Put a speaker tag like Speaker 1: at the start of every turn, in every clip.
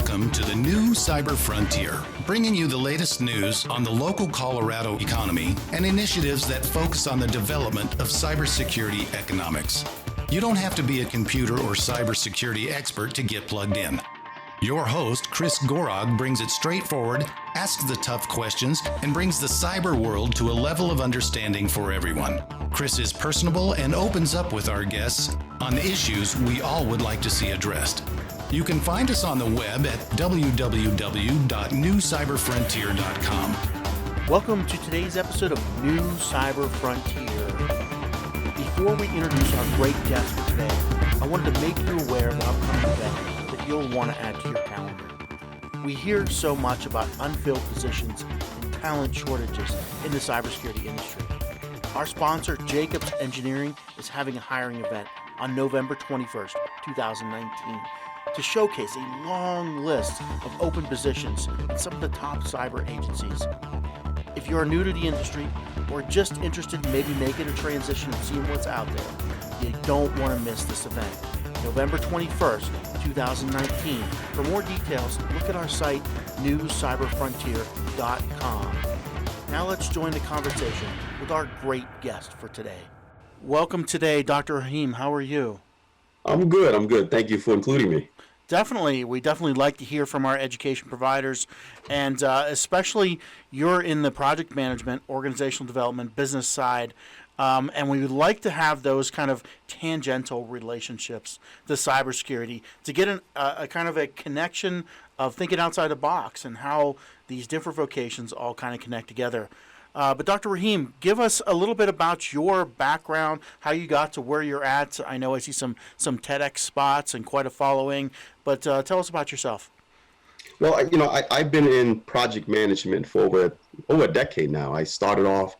Speaker 1: Welcome to the new Cyber Frontier, bringing you the latest news on the local Colorado economy and initiatives that focus on the development of cybersecurity economics. You don't have to be a computer or cybersecurity expert to get plugged in. Your host, Chris Gorog, brings it straightforward, asks the tough questions, and brings the cyber world to a level of understanding for everyone. Chris is personable and opens up with our guests on issues we all would like to see addressed. You can find us on the web at www.newcyberfrontier.com.
Speaker 2: Welcome to today's episode of New Cyber Frontier. Before we introduce our great guest for today, I wanted to make you aware of an upcoming event that you'll want to add to your calendar. We hear so much about unfilled positions and talent shortages in the cybersecurity industry. Our sponsor, Jacobs Engineering, is having a hiring event on November 21st, 2019, to showcase a long list of open positions in some of the top cyber agencies. If you're new to the industry or just interested in maybe making a transition and seeing what's out there, you don't want to miss this event. November 21st, 2019. For more details, look at our site, newcyberfrontier.com. Now let's join the conversation with our great guest for today. Welcome today, Dr. Rahim. How are you?
Speaker 3: I'm good. Thank you for including me.
Speaker 2: We definitely like to hear from our education providers, and especially you're in the project management, organizational development, business side, and we would like to have those kind of tangential relationships to cybersecurity to get a kind of a connection of thinking outside the box and how these different vocations all kind of connect together. But Dr. Rahim, give us a little bit about your background, how you got to where you're at. I know I see some TEDx spots and quite a following, but tell us about yourself.
Speaker 3: Well, I've been in project management for over a decade now. I started off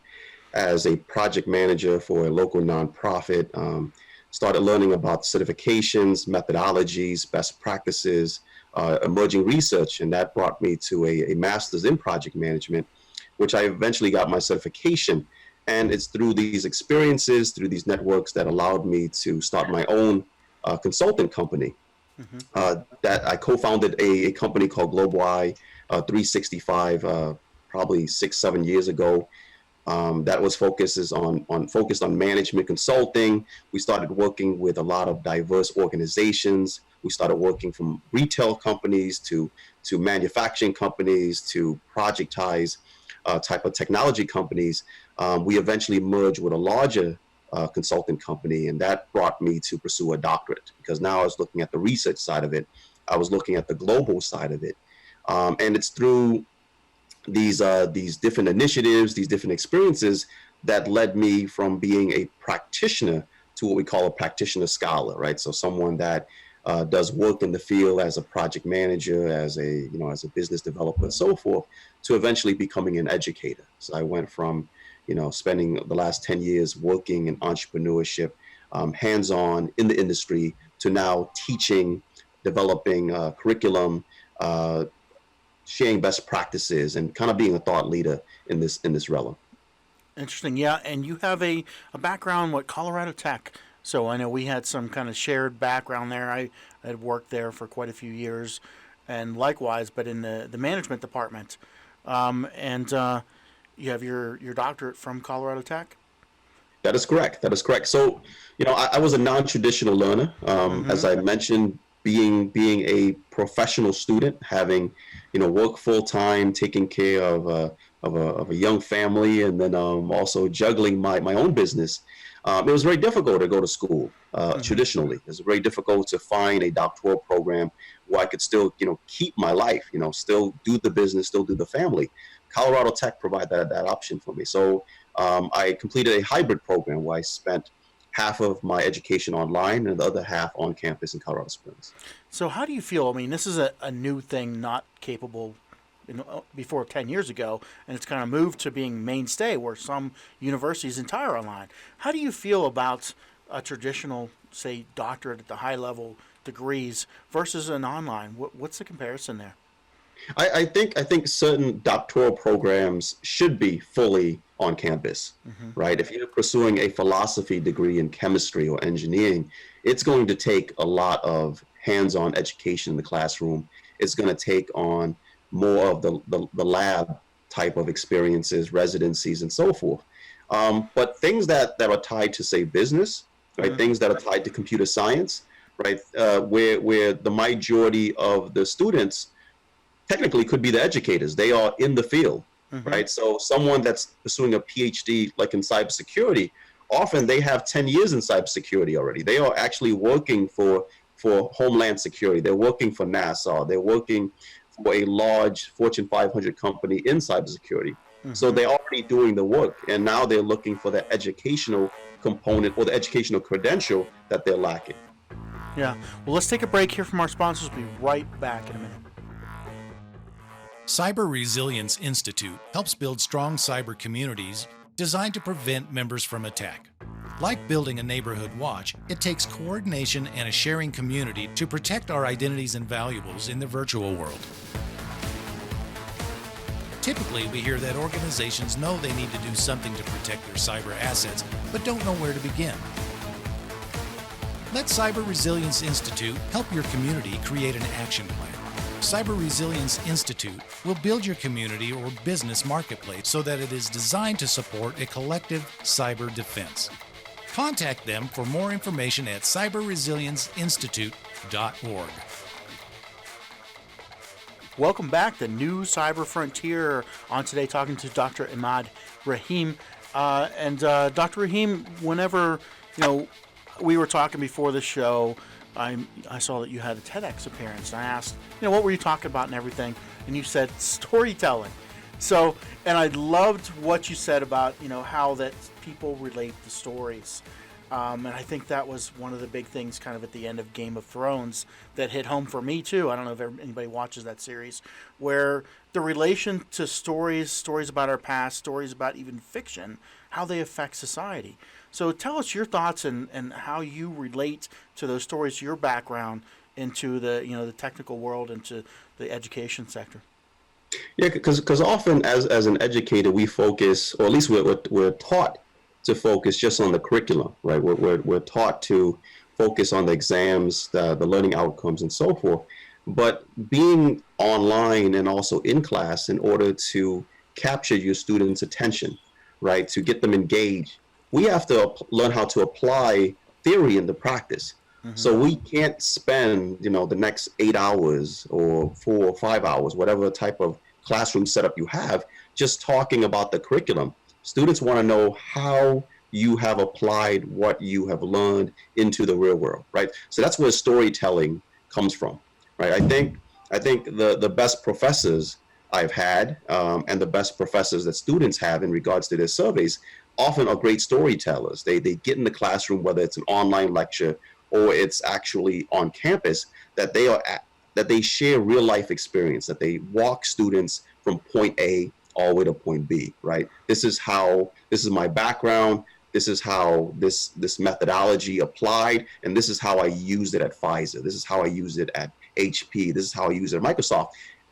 Speaker 3: as a project manager for a local nonprofit, started learning about certifications, methodologies, best practices, emerging research, and that brought me to a master's in project management, which I eventually got my certification. And it's through these experiences, through these networks, that allowed me to start my own consulting company. That I co-founded a company called Global Eye 365 probably 6-7 years ago. That was focused on management consulting. We started working with a lot of diverse organizations. We started working from retail companies to manufacturing companies to projectize type of technology companies. We eventually merged with a larger consulting company, and that brought me to pursue a doctorate, because now I was looking at the research side of it. I was looking at the global side of it. And it's through these different initiatives, these different experiences, that led me from being a practitioner to what we call a practitioner scholar, right? So someone that does work in the field as a project manager, as a business developer, and so forth, to eventually becoming an educator. So I went from spending the last 10 years working in entrepreneurship, hands-on in the industry, to now teaching, developing curriculum, sharing best practices, and kind of being a thought leader in this realm.
Speaker 2: Interesting, yeah. And you have a background with Colorado Tech. So I know we had some kind of shared background there. I had worked there for quite a few years, and likewise, but in the management department. And you have your doctorate from Colorado Tech?
Speaker 3: That is correct. So, I was a non-traditional learner. As I mentioned, being a professional student, having, work full-time, taking care of a young family, and then also juggling my own business. It was very difficult to go to school traditionally. It was very difficult to find a doctoral program where I could still, keep my life, still do the business, still do the family. Colorado Tech provided that option for me. So I completed a hybrid program where I spent half of my education online and the other half on campus in Colorado Springs.
Speaker 2: So how do you feel? I mean, this is a new thing, not capable before 10 years ago, and it's kind of moved to being mainstay where some universities entire online. How do you feel about a traditional, say, doctorate at the high level degrees versus an online? What's the comparison there?
Speaker 3: I think certain doctoral programs should be fully on campus, right? If you're pursuing a philosophy degree in chemistry or engineering, it's going to take a lot of hands-on education in the classroom is going to take on more of the lab type of experiences, residencies, and so forth. But things that are tied to, say, business, right? Things that are tied to computer science, right? Where the majority of the students technically could be the educators. They are in the field, right? So someone that's pursuing a PhD, like in cybersecurity, often they have 10 years in cybersecurity already. They are actually working for Homeland Security. They're working for NASA. They're working for a large Fortune 500 company in cybersecurity. So they're already doing the work, and now they're looking for the educational component or the educational credential that they're lacking.
Speaker 2: Yeah. Well, let's take a break here from our sponsors. We'll be right back in a minute.
Speaker 1: Cyber Resilience Institute helps build strong cyber communities designed to prevent members from attack. Like building a neighborhood watch, it takes coordination and a sharing community to protect our identities and valuables in the virtual world. Typically, we hear that organizations know they need to do something to protect their cyber assets, but don't know where to begin. Let Cyber Resilience Institute help your community create an action plan. Cyber Resilience Institute will build your community or business marketplace so that it is designed to support a collective cyber defense. Contact them for more information at cyberresilienceinstitute.org.
Speaker 2: Welcome back to New Cyber Frontier. On today, talking to Dr. Emad Rahim. Dr. Rahim, whenever we were talking before the show, I saw that you had a TEDx appearance. And I asked, what were you talking about and everything? And you said storytelling. So, and I loved what you said about, how that people relate to stories. And I think that was one of the big things kind of at the end of Game of Thrones that hit home for me too. I don't know if anybody watches that series, where the relation to stories about our past, stories about even fiction, how they affect society. So tell us your thoughts and how you relate to those stories, your background into the the technical world, into the education sector.
Speaker 3: Yeah, because often as an educator, we focus, or at least we're taught to focus just on the curriculum, right? We're taught to focus on the exams, the learning outcomes, and so forth. But being online and also in class, in order to capture your students' attention, right, to get them engaged, we have to learn how to apply theory into practice. So we can't spend, the next 8 hours or 4 or 5 hours, whatever type of classroom setup you have, just talking about the curriculum. Students want to know how you have applied what you have learned into the real world, right? So that's where storytelling comes from, right? I think the best professors I've had and the best professors that students have in regards to their surveys often are great storytellers. They get in the classroom, whether it's an online lecture or it's actually on campus, that they share real life experience, that they walk students from point A all the way to point B, right? This is my background, this is how this methodology applied, and this is how I used it at Pfizer, this is how I used it at HP, this is how I use it at Microsoft.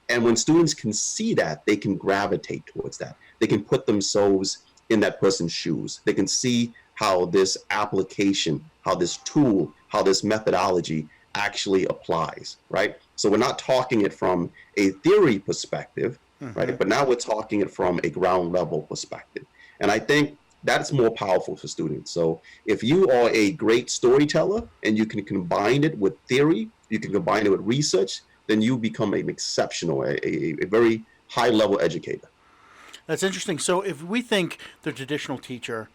Speaker 3: And when students can see that, they can gravitate towards that. They can put themselves in that person's shoes. They can see how this application, how this tool, how this methodology actually applies, right? So we're not talking it from a theory perspective, right? But now we're talking it from a ground level perspective. And I think that's more powerful for students. So if you are a great storyteller and you can combine it with theory, you can combine it with research, then you become an exceptional, a very high level educator.
Speaker 2: That's interesting. So if we think the traditional teacher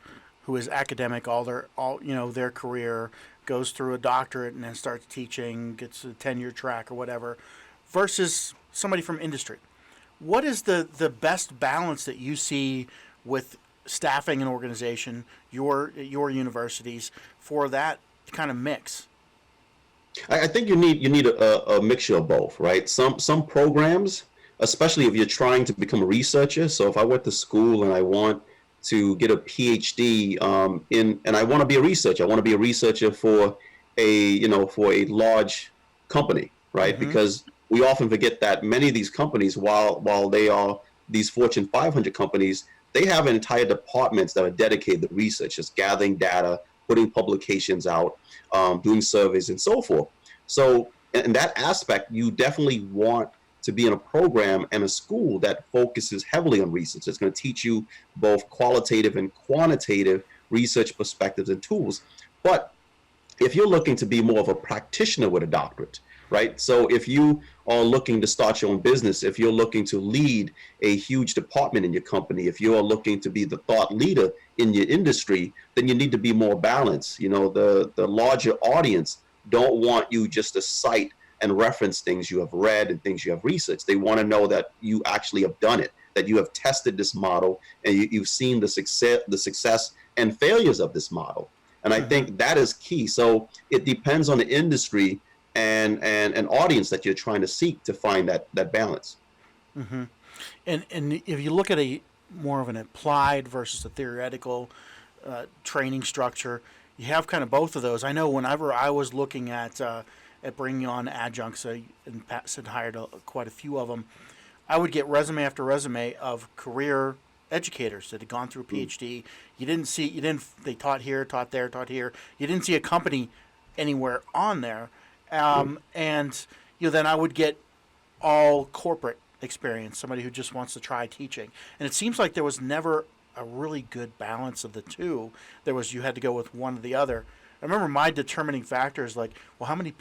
Speaker 2: who is academic all their career, goes through a doctorate and then starts teaching, gets a tenure track or whatever, versus somebody from industry, what is the best balance that you see with staffing an organization, your universities, for that kind of mix?
Speaker 3: I think you need a mixture of both, right? Some programs, especially if you're trying to become a researcher. So if I went to school and I want to get a PhD and I want to be a researcher, I want to be a researcher for a large company, right? Because we often forget that many of these companies, while they are these Fortune 500 companies, they have entire departments that are dedicated to research, just gathering data, putting publications out, doing surveys and so forth. So in that aspect, you definitely want to be in a program and a school that focuses heavily on research. It's going to teach you both qualitative and quantitative research perspectives and tools. But if you're looking to be more of a practitioner with a doctorate, right? So if you are looking to start your own business, if you're looking to lead a huge department in your company, if you're looking to be the thought leader in your industry, then you need to be more balanced. You know, the larger audience don't want you just to cite and reference things you have read and things you have researched. They want to know that you actually have done it, that you have tested this model and you've seen the success and failures of this model. And I think that is key. So it depends on the industry and an audience that you're trying to seek to find that balance.
Speaker 2: Mm-hmm. And if you look at a more of an applied versus a theoretical training structure, you have kind of both of those. I know whenever I was looking at bringing on adjuncts, and Pat had hired quite a few of them, I would get resume after resume of career educators that had gone through a PhD. They taught here, taught there, taught here. You didn't see a company anywhere on there. And then I would get all corporate experience, somebody who just wants to try teaching. And it seems like there was never a really good balance of the two. You had to go with one or the other. I remember my determining factors like, well, how many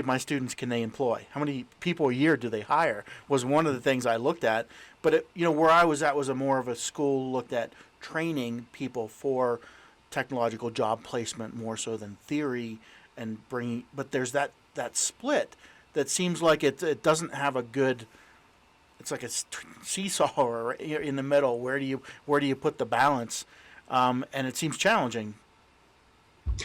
Speaker 2: of my students can they employ? How many people a year do they hire? Was one of the things I looked at. But where I was at was a more of a school looked at training people for technological job placement more so than theory and bringing. But there's that split that seems like it doesn't have a good. It's like a seesaw or in the middle. Where do you put the balance? And it seems challenging.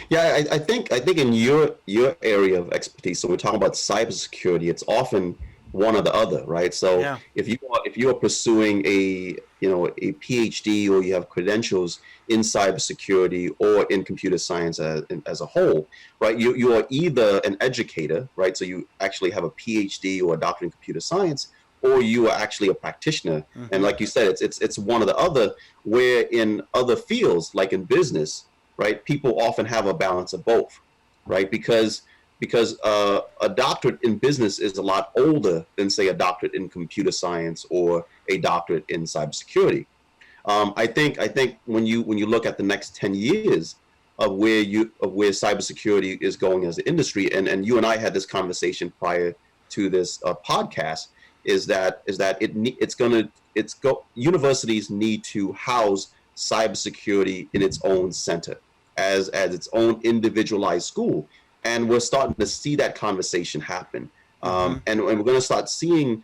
Speaker 3: Yeah, I think in your area of expertise, so we're talking about cybersecurity, it's often one or the other, right? So if you are pursuing a PhD or you have credentials in cybersecurity or in computer science as a whole, right? You are either an educator, right? So you actually have a PhD or a doctorate in computer science, or you are actually a practitioner. Mm-hmm. And like you said, it's one or the other. Where in other fields, like in business, right, people often have a balance of both, right? Because a doctorate in business is a lot older than, say, a doctorate in computer science or a doctorate in cybersecurity. I think when you look at the next 10 years of where cybersecurity is going as an industry, and you and I had this conversation prior to this podcast, is that universities need to house cybersecurity in its own center as its own individualized school. And we're starting to see that conversation happen. And we're going to start seeing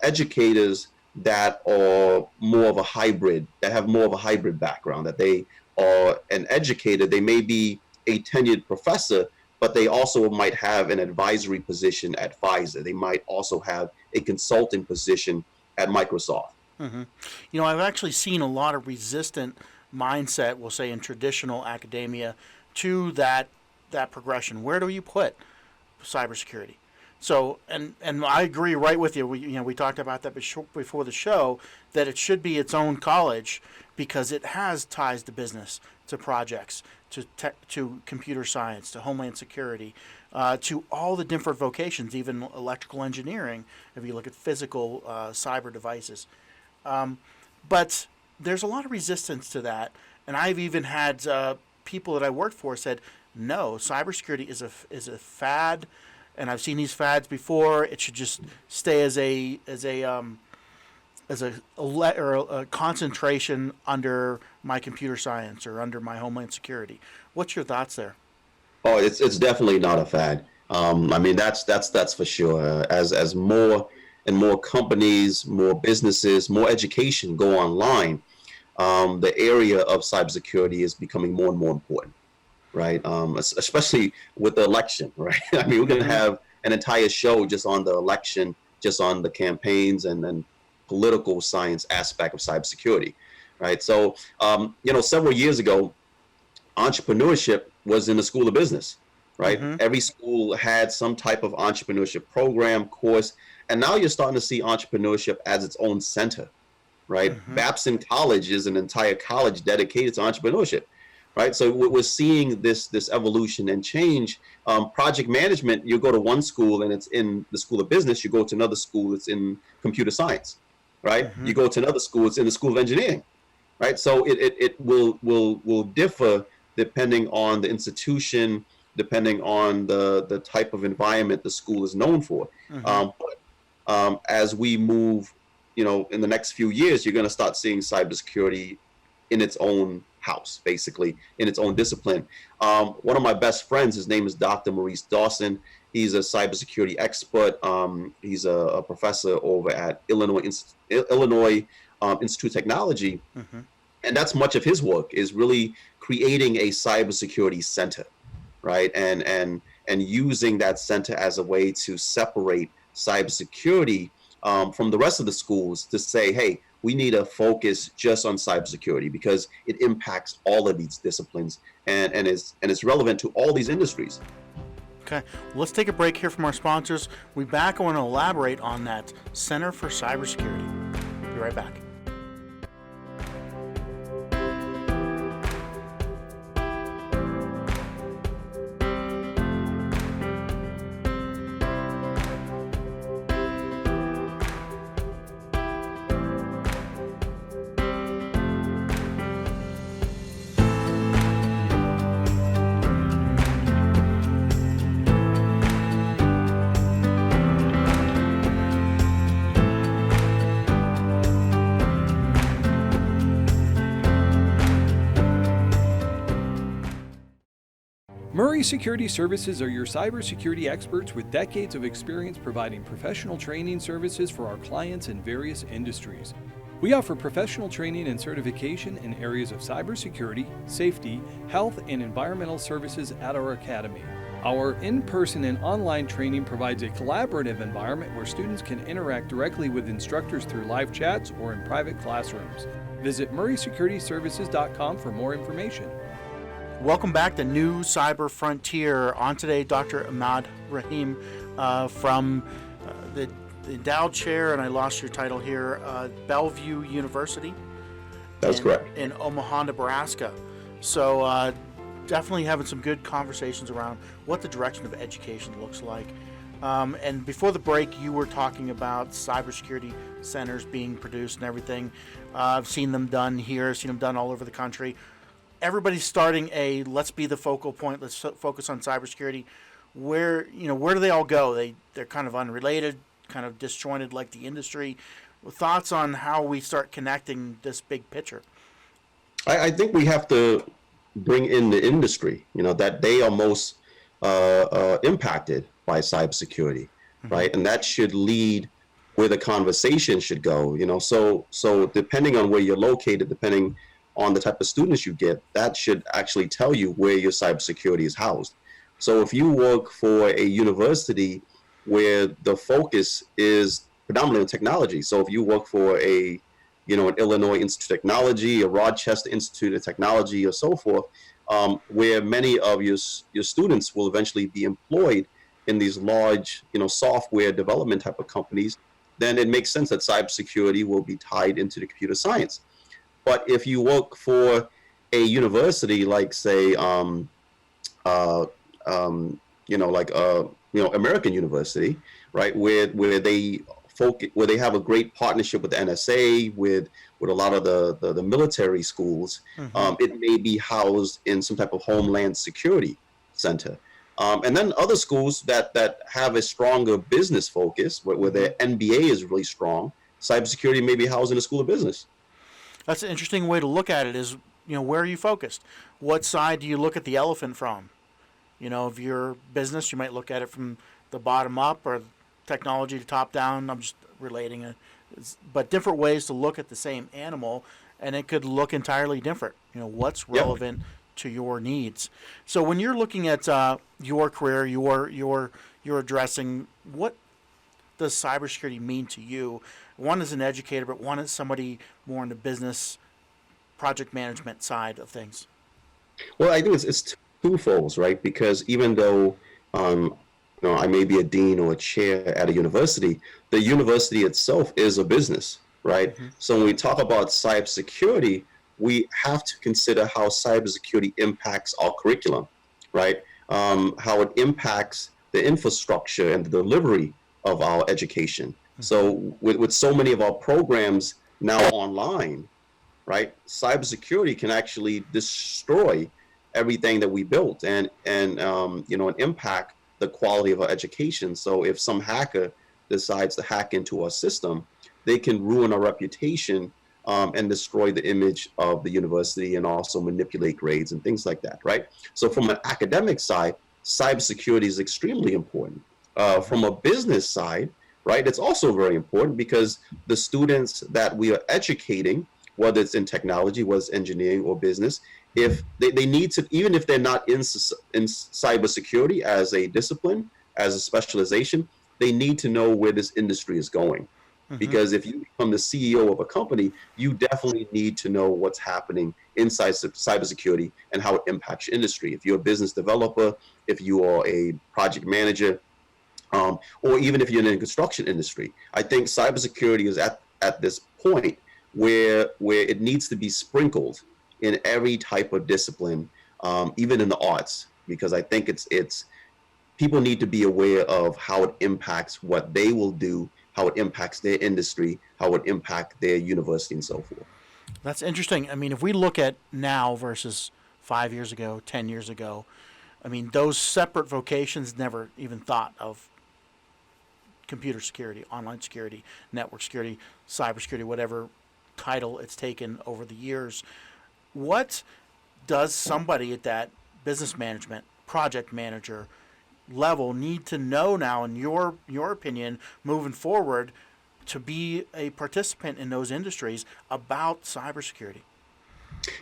Speaker 3: educators that are more of a hybrid, that have more of a hybrid background, that they are an educator. They may be a tenured professor, but they also might have an advisory position at Pfizer. They might also have a consulting position at Microsoft.
Speaker 2: Mm-hmm. I've actually seen a lot of resistant mindset, we'll say in traditional academia, to that progression. Where do you put cybersecurity? So, and I agree right with you. We talked about that before the show, that it should be its own college because it has ties to business, to projects, to computer science, to homeland security, to all the different vocations, even electrical engineering, if you look at physical cyber devices. But there's a lot of resistance to that. And I've even had people that I worked for said, no, cybersecurity is a fad, and I've seen these fads before. It should just stay as a concentration under my computer science or under my homeland security. What's your thoughts there?
Speaker 3: Oh, it's definitely not a fad. I mean, that's for sure. As more and more companies, more businesses, more education go online, the area of cybersecurity is becoming more and more important. Right, especially with the election, right? I mean, we're going to have an entire show just on the election, just on the campaigns and political science aspect of cybersecurity, right? So, several years ago, entrepreneurship was in the School of Business, right? Mm-hmm. Every school had some type of entrepreneurship program, course, and now you're starting to see entrepreneurship as its own center, right? Mm-hmm. Babson College is an entire college dedicated to entrepreneurship. right? So we're seeing this evolution and change. Project management, you go to one school and it's in the School of Business. You go to another school, it's in computer science, right?
Speaker 2: Mm-hmm.
Speaker 3: You go to another school, it's in the School of Engineering, right? So it will differ depending on the institution, depending on the type of environment the school is known for.
Speaker 2: Mm-hmm.
Speaker 3: As we move, in the next few years, you're going to start seeing cybersecurity in its own house, basically, in its own discipline. One of my best friends, his name is Dr. Maurice Dawson. He's a cybersecurity expert. He's a professor over at Illinois Institute of Technology.
Speaker 2: Mm-hmm.
Speaker 3: And that's much of his work, is really creating a cybersecurity center, right? And using that center as a way to separate cybersecurity from the rest of the schools, to say, hey, we need to focus just on cybersecurity because it impacts all of these disciplines and it's relevant to all these industries.
Speaker 2: Okay, let's take a break here from our sponsors. We'll be back. I want to elaborate on that Center for Cybersecurity. Be right back.
Speaker 4: Murray Security Services are your cybersecurity experts with decades of experience providing professional training services for our clients in various industries. We offer professional training and certification in areas of cybersecurity, safety, health, and environmental services at our academy. Our in-person and online training provides a collaborative environment where students can interact directly with instructors through live chats or in private classrooms. Visit murraysecurityservices.com for more information.
Speaker 2: Welcome back to New Cyber Frontier. On today, Dr. Emad Rahim from the endowed chair, and I lost your title here, Bellevue University.
Speaker 3: That's correct.
Speaker 2: In Omaha, Nebraska. So definitely having some good conversations around what the direction of education looks like. And before the break, you were talking about cybersecurity centers being produced and everything. I've seen them done here, seen them done all over the country. Everybody's starting let's be the focal point. Let's focus on cybersecurity. Where do they all go? They're kind of unrelated, kind of disjointed like the industry. Thoughts on how we start connecting this big picture?
Speaker 3: I think we have to bring in the industry, that they are most impacted by cybersecurity, right? And that should lead where the conversation should go, so depending on where you're located, depending on the type of students you get, that should actually tell you where your cybersecurity is housed. So if you work for a university where the focus is predominantly on technology, so if you work for an Illinois Institute of Technology, a Rochester Institute of Technology, or so forth, where many of your students will eventually be employed in these large, software development type of companies, then it makes sense that cybersecurity will be tied into the computer science. But if you work for a university like, say, American University, right, where they have a great partnership with the NSA, with a lot of the military schools, it may be housed in some type of homeland security center. And then other schools that have a stronger business focus, where their MBA is really strong, cybersecurity may be housed in a school of business.
Speaker 2: That's an interesting way to look at it is, where are you focused? What side do you look at the elephant from? If you're business, you might look at it from the bottom up or technology to top down. I'm just relating it. But different ways to look at the same animal, and it could look entirely different. What's relevant to your needs. So when you're looking at your career, you're addressing, what does cybersecurity mean to you? One is an educator, but one is somebody more in the business project management side of things.
Speaker 3: Well, I think it's twofold, right? Because even though I may be a dean or a chair at a university, the university itself is a business, right? So when we talk about cybersecurity, we have to consider how cybersecurity impacts our curriculum, right? How it impacts the infrastructure and the delivery of our education. So with so many of our programs now online, right, cybersecurity can actually destroy everything that we built and impact the quality of our education. So if some hacker decides to hack into our system, they can ruin our reputation and destroy the image of the university and also manipulate grades and things like that, right? So from an academic side, cybersecurity is extremely important. From a business side, right, it's also very important because the students that we are educating, whether it's in technology, whether it's engineering or business, if they need to, even if they're not in cybersecurity as a discipline, as a specialization, they need to know where this industry is going. Because if you become the CEO of a company, you definitely need to know what's happening inside cybersecurity and how it impacts your industry. If you're a business developer, if you are a project manager, or even if you're in the construction industry, I think cybersecurity is at this point where it needs to be sprinkled in every type of discipline, even in the arts, because I think it's people need to be aware of how it impacts what they will do, how it impacts their industry, how it impacts their university, and so forth.
Speaker 2: That's interesting. I mean, if we look at now versus 5 years ago, 10 years ago, I mean, those separate vocations never even thought of computer security, online security, network security, cybersecurity, whatever title it's taken over the years. What does somebody at that business management, project manager level need to know now, in your opinion, moving forward, to be a participant in those industries about cybersecurity?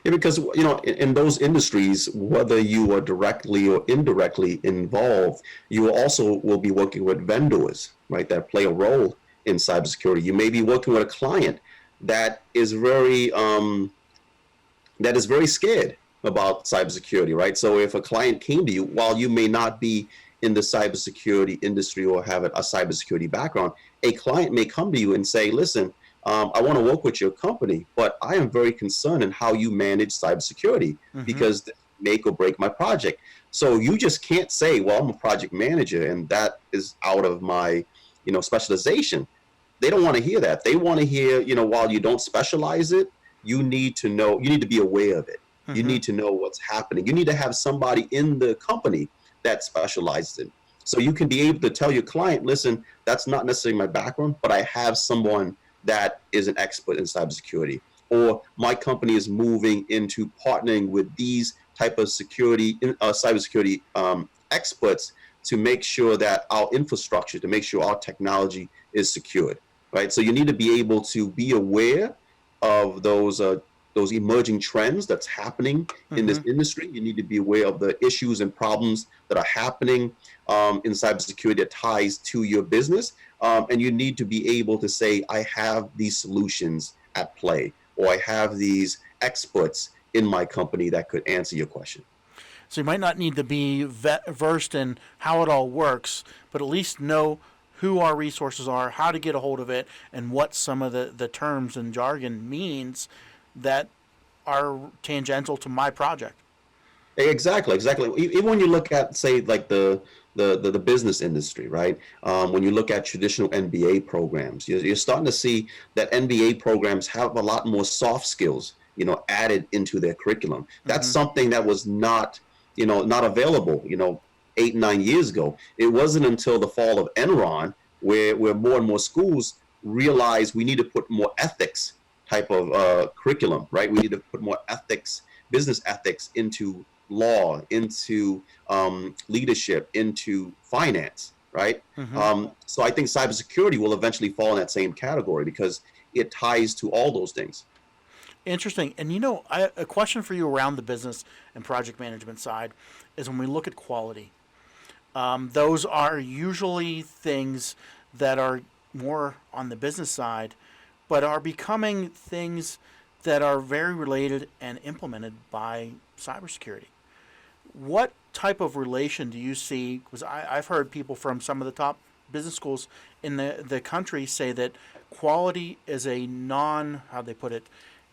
Speaker 3: Yeah, because in those industries, whether you are directly or indirectly involved, you also will be working with vendors, right, that play a role in cybersecurity. You may be working with a client that is very scared about cybersecurity, right? So if a client came to you, while you may not be in the cybersecurity industry or have a cybersecurity background, a client may come to you and say, listen, I want to work with your company, but I am very concerned in how you manage cybersecurity because this make or break my project. So you just can't say, well, I'm a project manager and that is out of my, specialization. They don't want to hear that. They want to hear, while you don't specialize it, you need to know, you need to be aware of it. You need to know what's happening. You need to have somebody in the company that specializes in. So you can be able to tell your client, listen, that's not necessarily my background, but I have someone that is an expert in cybersecurity. Or my company is moving into partnering with these type of cybersecurity experts to make sure that our infrastructure, to make sure our technology is secured, right? So you need to be able to be aware of those emerging trends that's happening in this industry. You need to be aware of the issues and problems that are happening in cybersecurity that ties to your business. And you need to be able to say, I have these solutions at play, or I have these experts in my company that could answer your question.
Speaker 2: So you might not need to be versed in how it all works, but at least know who our resources are, how to get a hold of it, and what some of the terms and jargon means that are tangential to my project.
Speaker 3: Exactly. Even when you look at, say, like the business industry, right? When you look at traditional MBA programs, you're starting to see that MBA programs have a lot more soft skills, added into their curriculum. That's something that was not available, 8-9 years ago. It wasn't until the fall of Enron where more and more schools realized we need to put more ethics type of curriculum, right? We need to put more ethics, business ethics into law, into leadership, into finance, right? So I think cybersecurity will eventually fall in that same category because it ties to all those things.
Speaker 2: Interesting. And a question for you around the business and project management side is when we look at quality, those are usually things that are more on the business side, but are becoming things that are very related and implemented by cybersecurity. What type of relation do you see? Because I've heard people from some of the top business schools in the country say that quality is a how'd they put it?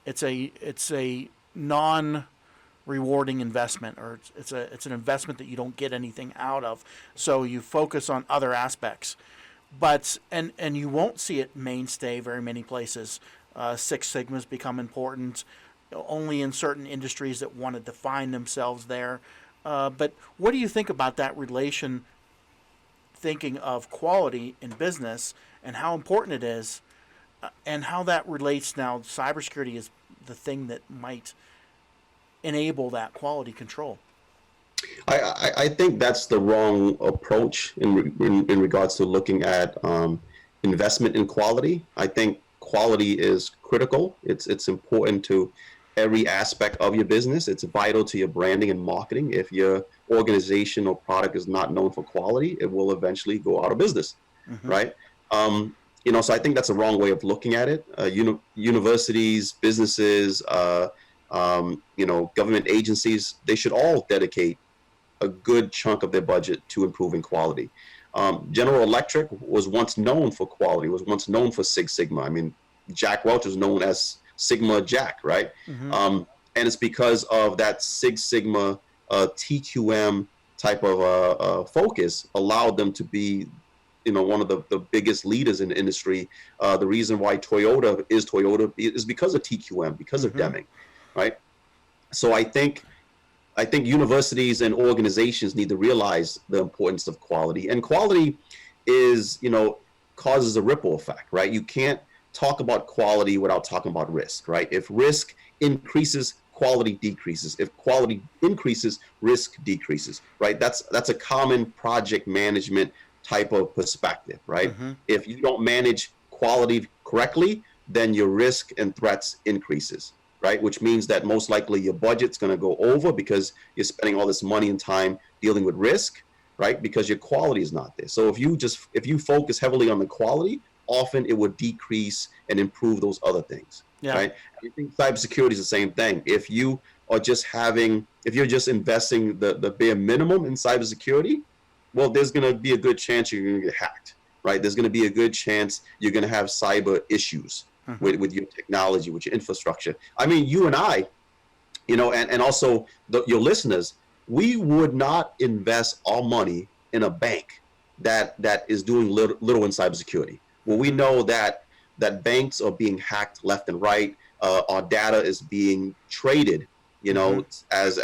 Speaker 2: it's a non-rewarding investment, or it's an investment that you don't get anything out of. So you focus on other aspects, but and you won't see it mainstay very many places. Six Sigma's become important only in certain industries that want to define themselves there. But what do you think about that relation, thinking of quality in business and how important it is, and how that relates now? Cybersecurity is the thing that might enable that quality control.
Speaker 3: I think that's the wrong approach in regards to looking at investment in quality. I think quality is critical. It's important to every aspect of your business. It's vital to your branding and marketing. If your organization or product is not known for quality, it will eventually go out of business, right? So I think that's a wrong way of looking at it. Universities, businesses, government agencies, they should all dedicate a good chunk of their budget to improving quality. General Electric was once known for quality, was once known for Six Sigma. I mean, Jack Welch was known as Sigma Jack, right? And it's because of that Six Sigma TQM type of focus allowed them to be, one of the biggest leaders in the industry. The reason why Toyota is because of TQM, because of Deming, right? So I think universities and organizations need to realize the importance of quality, and quality is, causes a ripple effect, right? You can't talk about quality without talking about risk, right? If risk increases, quality decreases. If quality increases, risk decreases, right? That's a common project management type of perspective, right? If you don't manage quality correctly, then your risk and threats increases, right? Which means that most likely your budget's going to go over because you're spending all this money and time dealing with risk, right? Because your quality is not there. So if you focus heavily on the quality, often it would decrease and improve those other things, right? I think cybersecurity is the same thing. If you're just investing the bare minimum in cybersecurity, well, there's going to be a good chance you're going to get hacked, right? There's going to be a good chance you're going to have cyber issues with your technology, with your infrastructure. I mean, you and I, and also your listeners, we would not invest our money in a bank that is doing little in cybersecurity. Well, we know that banks are being hacked left and right. Our data is being traded, as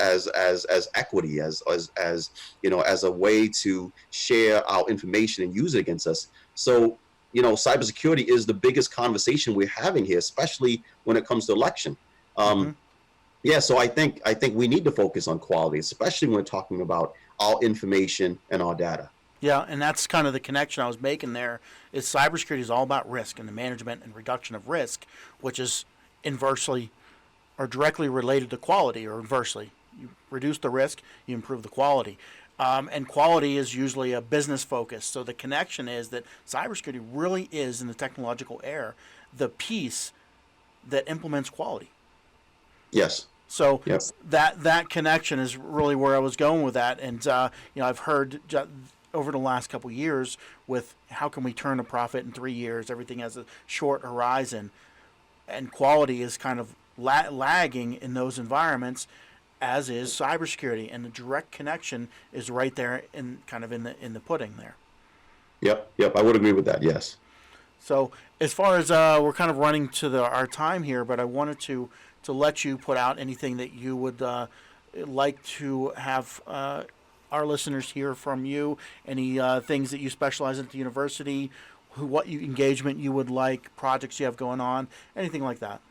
Speaker 3: equity, as a way to share our information and use it against us. So, cybersecurity is the biggest conversation we're having here, especially when it comes to election. So I think we need to focus on quality, especially when we're talking about our information and our data.
Speaker 2: Yeah, and that's kind of the connection I was making there, is cybersecurity is all about risk and the management and reduction of risk, which is inversely or directly related to quality, or inversely. You reduce the risk, you improve the quality. And quality is usually a business focus. So the connection is that cybersecurity really is, in the technological era, the piece that implements quality.
Speaker 3: Yes.
Speaker 2: So that connection is really where I was going with that. And I've heard over the last couple of years with how can we turn a profit in 3 years? Everything has a short horizon, and quality is kind of lagging in those environments, as is cybersecurity, and the direct connection is right there in the pudding there.
Speaker 3: Yep, I would agree with that. Yes.
Speaker 2: So as far as we're kind of running to our time here, but I wanted to let you put out anything that you would like to have our listeners hear from you. Any things that you specialize in at the university, what engagement you would like, projects you have going on, anything like that.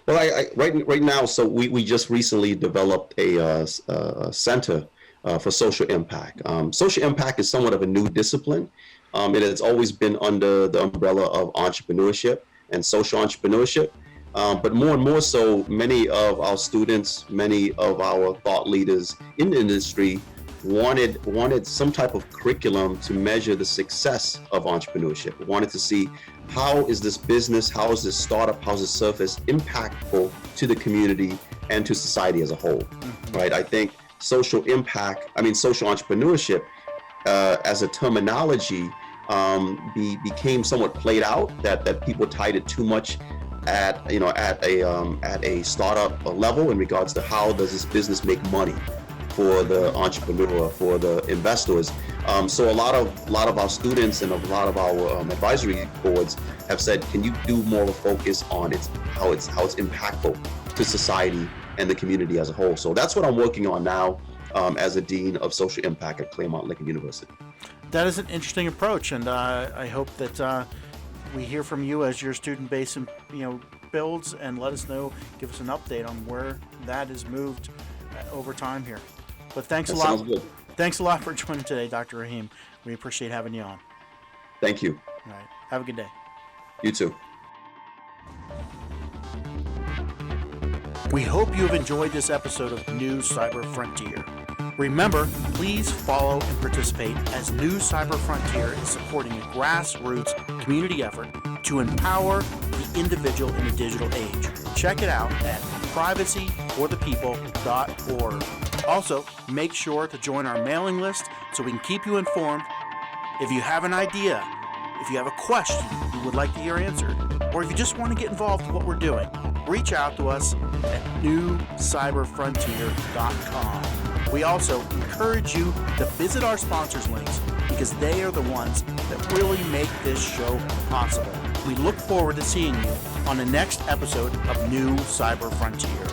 Speaker 3: Well, right now, so we just recently developed a center for social impact. Social impact is somewhat of a new discipline. It has always been under the umbrella of entrepreneurship and social entrepreneurship. But more and more so, many of our students, many of our thought leaders in the industry wanted some type of curriculum to measure the success of entrepreneurship. Wanted to see, how is this business, how is this startup, how is this service impactful to the community and to society as a whole, right? I think social entrepreneurship as a terminology became somewhat played out, that people tied it too much at a startup level in regards to how does this business make money for the entrepreneur, for the investors. So a lot of our students and a lot of our advisory boards have said, can you do more of a focus on how it's impactful to society and the community as a whole? So that's what I'm working on now as a Dean of Social Impact at Claremont Lincoln University.
Speaker 2: That is an interesting approach, and I hope that we hear from you as your student base builds, and let us know, give us an update on where that has moved over time here. But thanks a lot.
Speaker 3: Sounds good.
Speaker 2: Thanks a lot for joining today, Dr. Rahim. We appreciate having you on.
Speaker 3: Thank you.
Speaker 2: All right. Have a good day.
Speaker 3: You too.
Speaker 2: We hope you have enjoyed this episode of New Cyber Frontier. Remember, please follow and participate, as New Cyber Frontier is supporting a grassroots community effort to empower the individual in the digital age. Check it out at privacyforthepeople.org. Also, make sure to join our mailing list so we can keep you informed. If you have an idea, if you have a question you would like to hear answered, or if you just want to get involved in what we're doing, reach out to us at newcyberfrontier.com. We also encourage you to visit our sponsors links, because they are the ones that really make this show possible. We look forward to seeing you on the next episode of New Cyber Frontier.